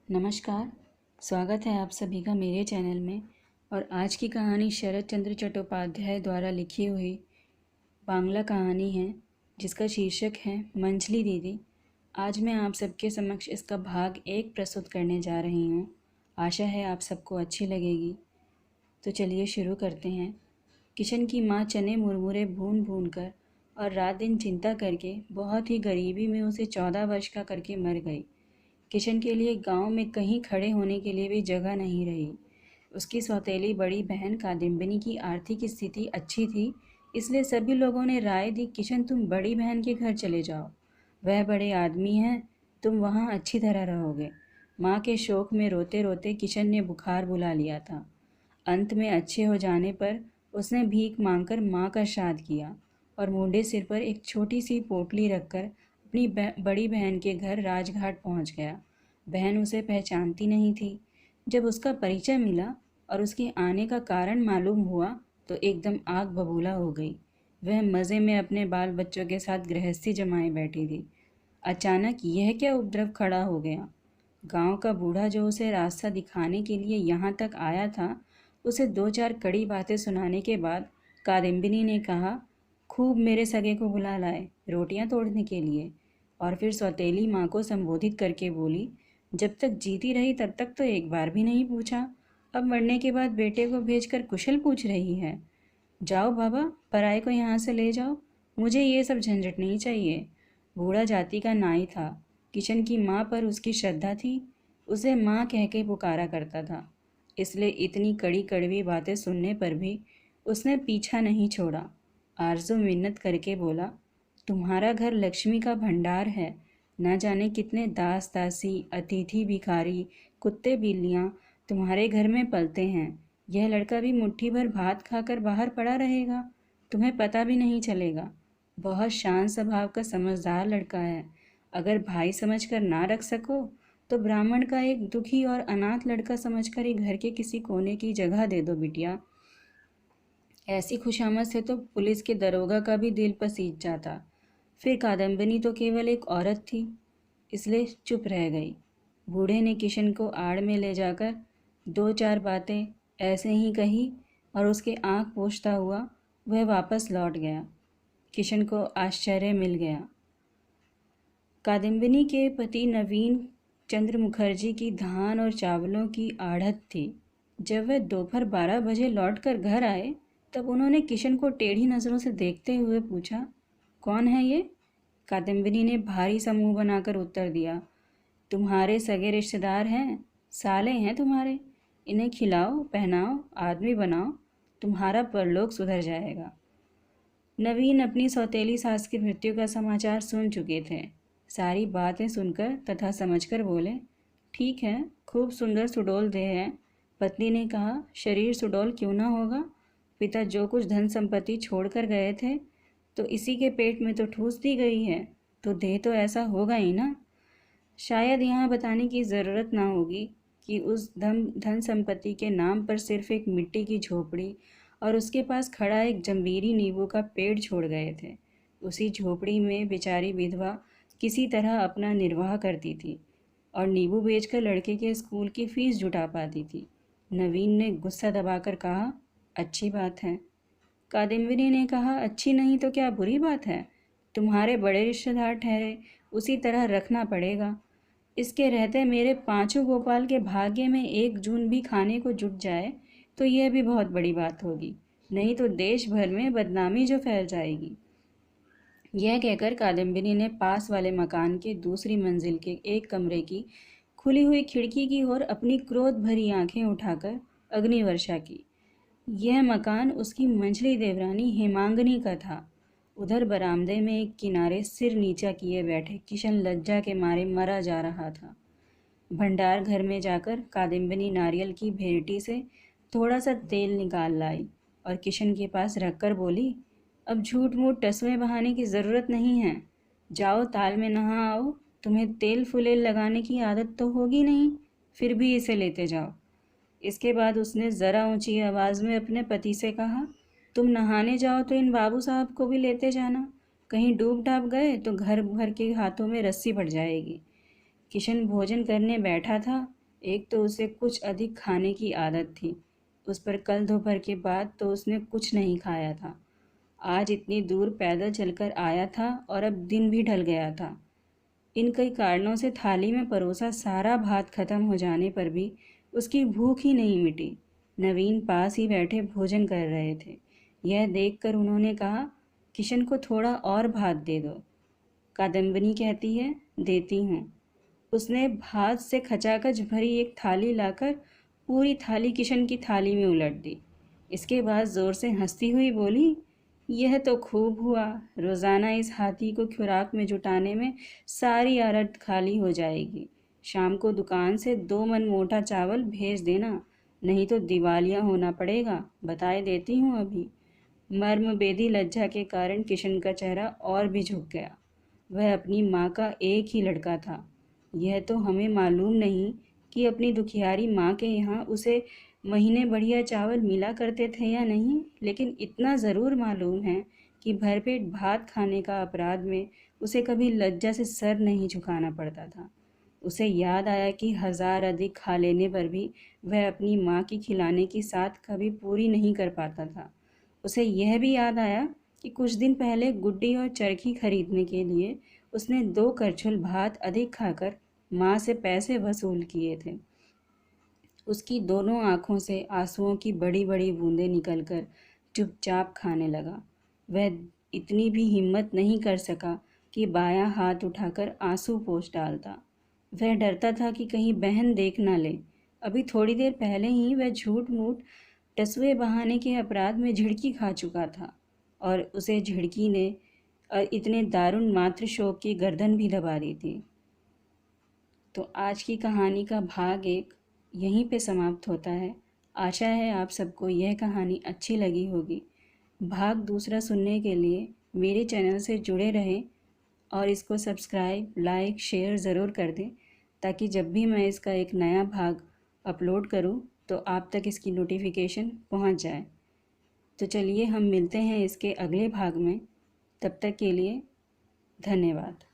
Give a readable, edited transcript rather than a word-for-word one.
नमस्कार। स्वागत है आप सभी का मेरे चैनल में। और आज की कहानी शरत चंद्र चट्टोपाध्याय द्वारा लिखी हुई बांग्ला कहानी है, जिसका शीर्षक है मंझली दीदी। आज मैं आप सबके समक्ष इसका भाग 1 प्रस्तुत करने जा रही हूँ। आशा है आप सबको अच्छी लगेगी। तो चलिए शुरू करते हैं। किशन की माँ चने मुरमुरे भून भून कर और रात दिन चिंता करके बहुत ही गरीबी में उसे 14 वर्ष का करके मर गई। किशन के लिए गांव में कहीं खड़े होने के लिए भी जगह नहीं रही। उसकी सौतेली बड़ी बहन कादम्बिनी की आर्थिक स्थिति अच्छी थी, इसलिए सभी लोगों ने राय दी, किशन तुम बड़ी बहन के घर चले जाओ, वह बड़े आदमी हैं, तुम वहाँ अच्छी तरह रहोगे। माँ के शोक में रोते रोते किशन ने बुखार बुला लिया था। अंत में अच्छे हो जाने पर उसने भीख मांगकर माँ का श्राद्ध किया और मुंडे सिर पर एक छोटी सी पोटली रखकर अपनी बड़ी बहन के घर राजघाट पहुंच गया। बहन उसे पहचानती नहीं थी। जब उसका परिचय मिला और उसके आने का कारण मालूम हुआ तो एकदम आग बबूला हो गई। वह मज़े में अपने बाल बच्चों के साथ गृहस्थी जमाए बैठी थी। अचानक यह क्या उपद्रव खड़ा हो गया। गांव का बूढ़ा जो उसे रास्ता दिखाने के लिए यहाँ तक आया था, उसे 2-4 कड़ी बातें सुनाने के बाद कादम्बिनी ने कहा, खूब मेरे सगे को बुला लाए रोटियां तोड़ने के लिए। और फिर सौतेली माँ को संबोधित करके बोली, जब तक जीती रही तब तक तो एक बार भी नहीं पूछा, अब मरने के बाद बेटे को भेजकर कुशल पूछ रही है। जाओ बाबा, पराये को यहाँ से ले जाओ, मुझे ये सब झंझट नहीं चाहिए। बूढ़ा जाति का नाई था। किशन की माँ पर उसकी श्रद्धा थी, उसे माँ कह के पुकारा करता था, इसलिए इतनी कड़ी कड़वी बातें सुनने पर भी उसने पीछा नहीं छोड़ा। आरज़ू मिन्नत करके बोला, तुम्हारा घर लक्ष्मी का भंडार है, न जाने कितने दास दासी अतिथि भिखारी कुत्ते बिल्लियाँ तुम्हारे घर में पलते हैं। यह लड़का भी मुट्ठी भर भात खाकर बाहर पड़ा रहेगा, तुम्हें पता भी नहीं चलेगा। बहुत शांत स्वभाव का समझदार लड़का है। अगर भाई समझकर ना रख सको तो ब्राह्मण का एक दुखी और अनाथ लड़का समझकर ही घर के किसी कोने की जगह दे दो बिटिया। ऐसी खुशामद से तो पुलिस के दरोगा का भी दिल पसीज जाता। फिर कादम्बिनी तो केवल एक औरत थी, इसलिए चुप रह गई। बूढ़े ने किशन को आड़ में ले जाकर 2-4 बातें ऐसे ही कही और उसके आंख पोंछता हुआ वह वापस लौट गया। किशन को आश्चर्य मिल गया। कादम्बिनी के पति नवीन चंद्र मुखर्जी की धान और चावलों की आढ़त थी। जब वह दोपहर 12 बजे लौटकर घर आए तब उन्होंने किशन को टेढ़ी नज़रों से देखते हुए पूछा, कौन है ये? कादम्बिनी ने भारी सा मुंह बनाकर उत्तर दिया, तुम्हारे सगे रिश्तेदार हैं, साले हैं तुम्हारे। इन्हें खिलाओ पहनाओ आदमी बनाओ, तुम्हारा परलोक सुधर जाएगा। नवीन अपनी सौतेली सास की मृत्यु का समाचार सुन चुके थे। सारी बातें सुनकर तथा समझकर बोले, ठीक है, खूब सुंदर सुडौल देह है। पत्नी ने कहा, शरीर सुडौल क्यों ना होगा, पिता जो कुछ धन संपत्ति छोड़कर गए थे तो इसी के पेट में तो ठूस दी गई है, तो देह तो ऐसा होगा ही ना। शायद यहाँ बताने की ज़रूरत ना होगी कि उस धन संपत्ति के नाम पर सिर्फ एक मिट्टी की झोपड़ी और उसके पास खड़ा एक जंबीरी नींबू का पेड़ छोड़ गए थे। उसी झोपड़ी में बेचारी विधवा किसी तरह अपना निर्वाह करती थी और नींबू बेचकर लड़के के स्कूल की फीस जुटा पाती थी। नवीन ने गुस्सा दबाकर कहा, अच्छी बात है। कादम्बिनी ने कहा, अच्छी नहीं तो क्या बुरी बात है, तुम्हारे बड़े रिश्तेदार ठहरे, उसी तरह रखना पड़ेगा। इसके रहते मेरे 5 गोपाल के भाग्य में 1 जून भी खाने को जुट जाए तो यह भी बहुत बड़ी बात होगी, नहीं तो देश भर में बदनामी जो फैल जाएगी। यह कहकर कादम्बिनी ने पास वाले मकान के दूसरी मंजिल के एक कमरे की खुली हुई खिड़की की ओर अपनी क्रोध भरी आंखें उठाकर अग्निवर्षा की। यह मकान उसकी मंझली देवरानी हेमांगनी का था। उधर बरामदे में एक किनारे सिर नीचा किए बैठे किशन लज्जा के मारे मरा जा रहा था। भंडार घर में जाकर कादम्बिनी नारियल की भेंटी से थोड़ा सा तेल निकाल लाई और किशन के पास रखकर बोली, अब झूठ मूठ टसवें बहाने की ज़रूरत नहीं है, जाओ ताल में नहा आओ, तुम्हें तेल फुलेल लगाने की आदत तो होगी नहीं, फिर भी इसे लेते जाओ। इसके बाद उसने ज़रा ऊंची आवाज़ में अपने पति से कहा, तुम नहाने जाओ तो इन बाबू साहब को भी लेते जाना, कहीं डूब डाब गए तो घर भर के हाथों में रस्सी पड़ जाएगी। किशन भोजन करने बैठा था एक तो उसे कुछ अधिक खाने की आदत थी। उस पर कल दोपहर के बाद तो उसने कुछ नहीं खाया था। आज इतनी दूर पैदल चलकर आया था और अब दिन भी ढल गया था। इन कई कारणों से थाली में परोसा सारा भात खत्म हो जाने पर भी उसकी भूख ही नहीं मिटी। नवीन पास ही बैठे भोजन कर रहे थे। यह देखकर उन्होंने कहा, किशन को थोड़ा और भात दे दो। कादम्बनी कहती है, देती हूँ। उसने भात से खचाखच भरी एक थाली लाकर पूरी थाली किशन की थाली में उलट दी। इसके बाद ज़ोर से हंसती हुई बोली, यह तो खूब हुआ। रोज़ाना इस हाथी को खुराक में जुटाने में सारी अरड़ खाली हो जाएगी। शाम को दुकान से 2 मन मोटा चावल भेज देना, नहीं तो दिवालिया होना पड़ेगा। बताए देती हूँ अभी। मर्म बेदी लज्जा के कारण किशन का चेहरा और भी झुक गया। वह अपनी माँ का एक ही लड़का था। यह तो हमें मालूम नहीं कि अपनी दुखियारी माँ के यहाँ उसे महीने बढ़िया चावल मिला करते थे या नहीं, लेकिन इतना ज़रूर मालूम है कि भरपेट भात खाने का अपराध में उसे कभी लज्जा से सर नहीं झुकाना पड़ता था। उसे याद आया कि 1000 अधिक खा लेने पर भी वह अपनी माँ की खिलाने की साथ कभी पूरी नहीं कर पाता था। उसे यह भी याद आया कि कुछ दिन पहले गुड्डी और चरखी खरीदने के लिए उसने 2 करछुल भात अधिक खाकर माँ से पैसे वसूल किए थे। उसकी दोनों आँखों से आंसुओं की बड़ी बड़ी बूंदें निकलकर चुपचाप खाने लगा। वह इतनी भी हिम्मत नहीं कर सका कि बायां हाथ उठाकर आंसू पोंछ डालता। वह डरता था कि कहीं बहन देख न ले। अभी थोड़ी देर पहले ही वह झूठ मूठ टसुए बहाने के अपराध में झिड़की खा चुका था और उसे झिड़की ने इतने दारुण मातृ शोक की गर्दन भी दबा दी थी। तो आज की कहानी का भाग 1 यहीं पे समाप्त होता है। आशा है आप सबको यह कहानी अच्छी लगी होगी। भाग दूसरा सुनने के लिए मेरे चैनल से जुड़े रहें और इसको सब्सक्राइब, लाइक, शेयर ज़रूर कर दें, ताकि जब भी मैं इसका एक नया भाग अपलोड करूं तो आप तक इसकी नोटिफिकेशन पहुंच जाए। तो चलिए हम मिलते हैं इसके अगले भाग में। तब तक के लिए धन्यवाद।